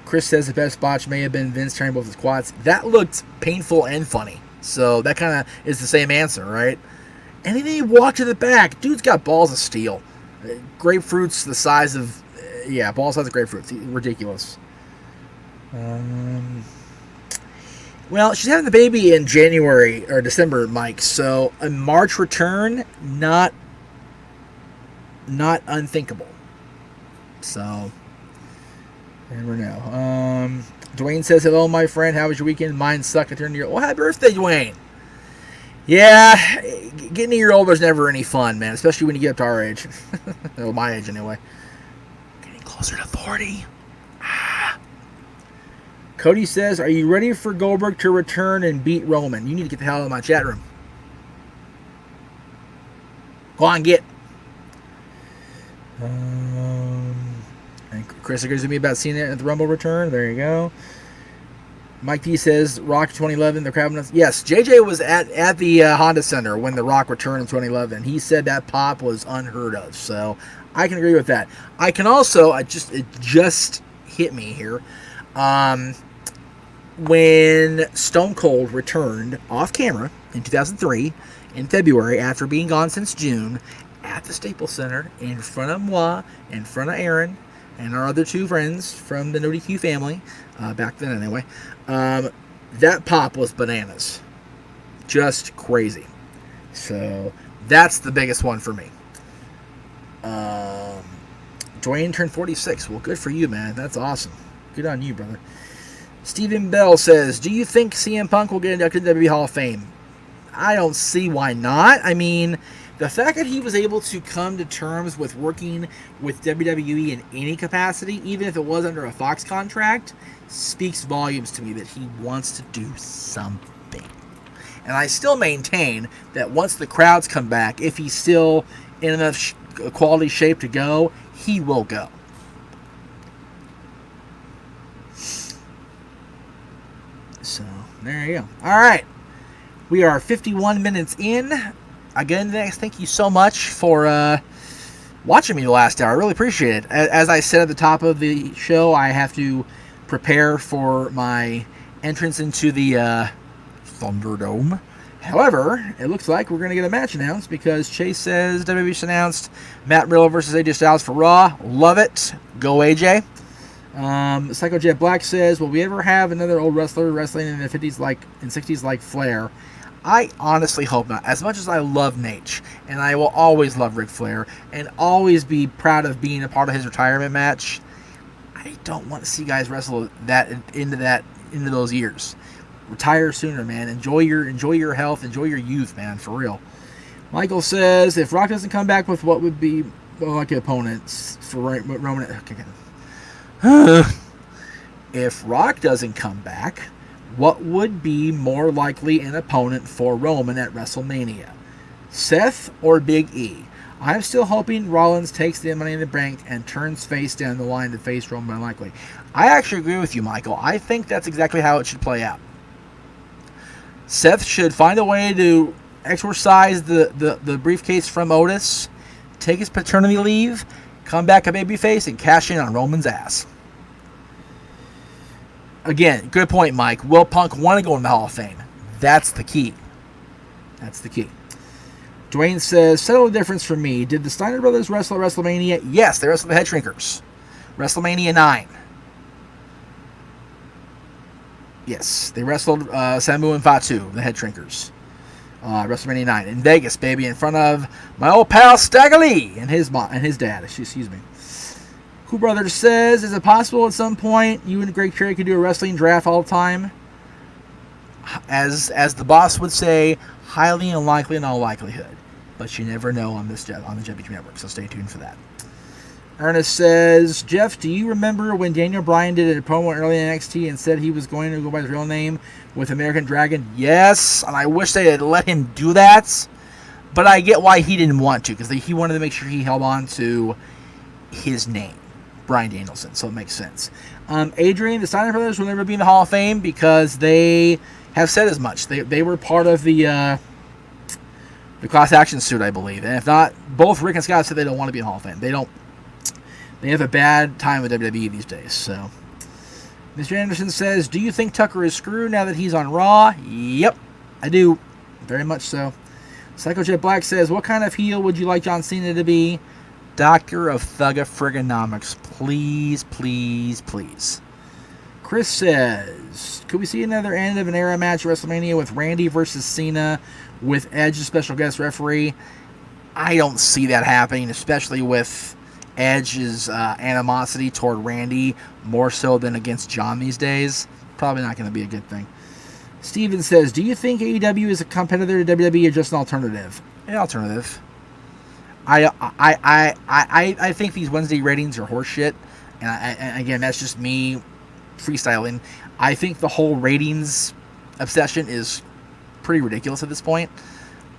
Chris says the best botch may have been Vince turning both his quads. That looked painful and funny. So that kind of is the same answer, right? And then he walked to the back. Dude's got balls of steel. Grapefruits the size of... ball size of grapefruits. Ridiculous. Well, she's having the baby in January or December, Mike. So a March return, not unthinkable. So... never know. Dwayne says, hello, my friend. How was your weekend? Mine sucked. I turned your... Well, happy birthday, Dwayne. Yeah, getting a year older is never any fun, man. Especially when you get up to our age. Well, my age, anyway. Getting closer to 40. Cody says, are you ready for Goldberg to return and beat Roman? You need to get the hell out of my chat room. Go on, get. And Chris agrees with me about seeing it at the Rumble return. There you go. Mike D says, Rock 2011, the crowd. Yes, JJ was at the Honda Center when the Rock returned in 2011. He said that pop was unheard of. So I can agree with that. I can also, it just hit me here. When Stone Cold returned off camera in 2003 in February after being gone since June at the Staples Center in front of moi, in front of Aaron, and our other two friends from the No DQ family, back then anyway, that pop was bananas. Just crazy. So that's the biggest one for me. Dwayne turned 46. Well, good for you, man. That's awesome. Good on you, brother. Stephen Bell says, do you think CM Punk will get inducted to the WWE Hall of Fame? I don't see why not. I mean, the fact that he was able to come to terms with working with WWE in any capacity, even if it was under a Fox contract, speaks volumes to me that he wants to do something. And I still maintain that once the crowds come back, if he's still in enough quality shape to go, he will go. So, there you go. All right. We are 51 minutes in. Again, thank you so much for watching me the last hour. I really appreciate it. As I said at the top of the show, I have to prepare for my entrance into the Thunderdome. However, it looks like we're going to get a match announced because Chase says WWE's announced Matt Riddle versus AJ Styles for Raw. Love it. Go AJ. Psycho Jet Black says, will we ever have another old wrestler wrestling in the 50s and 60s like Flair? I honestly hope not. As much as I love Nate, and I will always love Ric Flair, and always be proud of being a part of his retirement match, I don't want to see guys wrestle into those years. Retire sooner, man. Enjoy your health, enjoy your youth, man, for real. Michael says, if Rock doesn't come back with what would be likely opponents for Roman... Okay. If Rock doesn't come back, what would be more likely an opponent for Roman at WrestleMania? Seth or Big E? I'm still hoping Rollins takes the Money in the Bank and turns face down the line to face Roman unlikely. I actually agree with you, Michael. I think that's exactly how it should play out. Seth should find a way to exorcise the briefcase from Otis, take his paternity leave, come back a babyface, and cash in on Roman's ass. Again, good point, Mike. Will Punk want to go in the Hall of Fame? That's the key. That's the key. Dwayne says, settle the difference for me. Did the Steiner brothers wrestle at WrestleMania? Yes, they wrestled the Head Shrinkers. WrestleMania 9. Yes, they wrestled Samu and Fatu, the Head Shrinkers. WrestleMania 9 in Vegas, baby, in front of my old pal Stagger Lee and his mom and his dad. Excuse me. Cool Brother says, is it possible at some point you and Greg Cherry could do a wrestling draft all the time? As the boss would say, highly unlikely in all likelihood. But you never know on the JBT Network, so stay tuned for that. Ernest says, Jeff, do you remember when Daniel Bryan did a promo early in NXT and said he was going to go by his real name with American Dragon? Yes, and I wish they had let him do that. But I get why he didn't want to, because he wanted to make sure he held on to his name, Bryan Danielson, so it makes sense. Adrian, the Steiner brothers will never be in the Hall of Fame because they have said as much. They were part of the class action suit, I believe. And if not, both Rick and Scott said they don't want to be in the Hall of Fame. They have a bad time with WWE these days. So, Mr. Anderson says, do you think Tucker is screwed now that he's on Raw? Yep, I do. Very much so. Psycho Jet Black says, what kind of heel would you like John Cena to be? Doctor of Thugga-Frigonomics. Please, please, please. Chris says, could we see another end of an Era Match Wrestlemania with Randy versus Cena with Edge as special guest referee? I don't see that happening, especially with Edge's animosity toward Randy more so than against John these days. Probably not going to be a good thing. Steven says, do you think AEW is a competitor to WWE or just an alternative? An alternative. I think these Wednesday ratings are horseshit, and again, that's just me freestyling. I think the whole ratings obsession is pretty ridiculous at this point.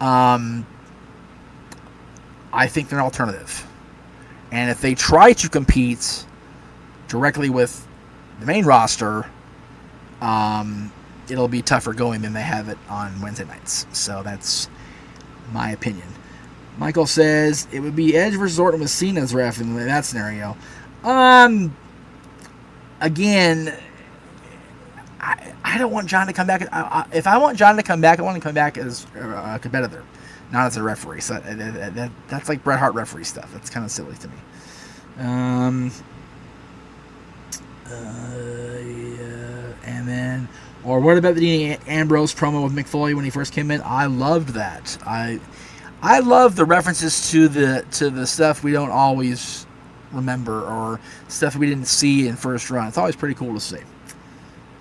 I think they're an alternative. And if they try to compete directly with the main roster, it'll be tougher going than they have it on Wednesday nights. So that's my opinion. Michael says, it would be Edge versus Orton with Cena's ref in that scenario. Again, I don't want John to come back. If I want John to come back, I want him to come back as a competitor, not as a referee. So that's like Bret Hart referee stuff. That's kind of silly to me. And then, or what about the Ambrose promo with Mick Foley when he first came in? I loved that. I love the references to the stuff we don't always remember or stuff we didn't see in first run. It's always pretty cool to see.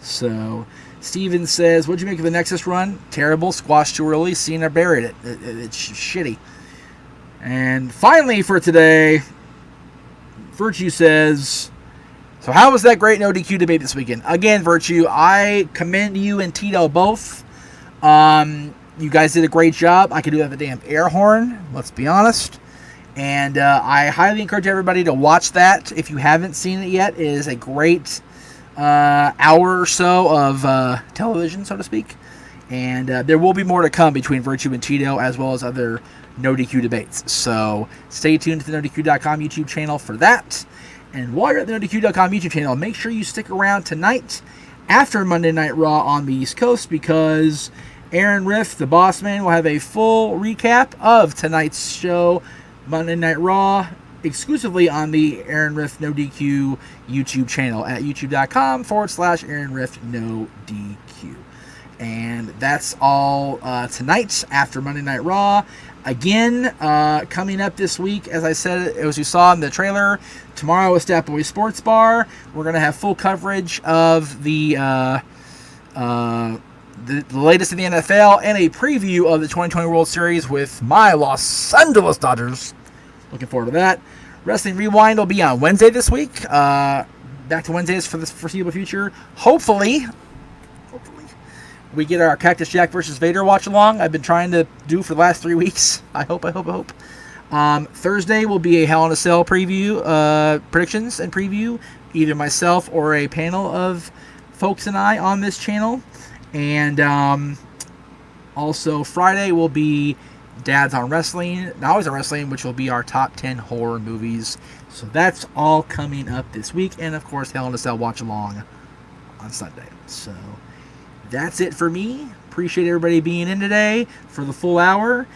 So, Steven says, what'd you make of the Nexus run? Terrible, squashed too early, Cena buried it. It's shitty. And finally for today, Virtue says, so how was that great no DQ debate this weekend? Again, Virtue, I commend you and Tito both. You guys did a great job. I could do that with a damn air horn, let's be honest. And I highly encourage everybody to watch that. If you haven't seen it yet, it is a great hour or so of television, so to speak. And there will be more to come between Virtue and Tito, as well as other no DQ debates. So stay tuned to the NoDQ.com YouTube channel for that. And while you're at the NoDQ.com YouTube channel, make sure you stick around tonight after Monday Night Raw on the East Coast, because Aaron Riff, the boss man, will have a full recap of tonight's show, Monday Night Raw, exclusively on the Aaron Riff No DQ YouTube channel at youtube.com/Aaron Riff No DQ. And that's all tonight after Monday Night Raw. Again, coming up this week, as I said, as you saw in the trailer, tomorrow is Stat Boy Sports Bar. We're going to have full coverage of the latest in the NFL and a preview of the 2020 World Series with my Los Angeles Dodgers. Looking forward to that. Wrestling Rewind will be on Wednesday this week. Back to Wednesdays for the foreseeable future. Hopefully, we get our Cactus Jack versus Vader watch along. I've been trying to do for the last 3 weeks. I hope. Thursday will be a Hell in a Cell preview, predictions and preview. Either myself or a panel of folks and I on this channel. And also Friday will be Dad's on Wrestling, Now He's on Wrestling, which will be our top 10 horror movies. So that's all coming up this week. And, of course, Hell in a Cell watch-along on Sunday. So that's it for me. Appreciate everybody being in today for the full hour.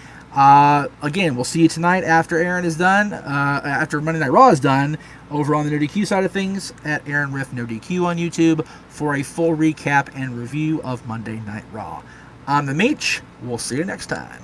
Again, we'll see you tonight after Aaron is done, after Monday Night Raw is done, over on the No DQ side of things at Aaron Riff No DQ on YouTube for a full recap and review of Monday Night Raw. I'm the Meech. We'll see you next time.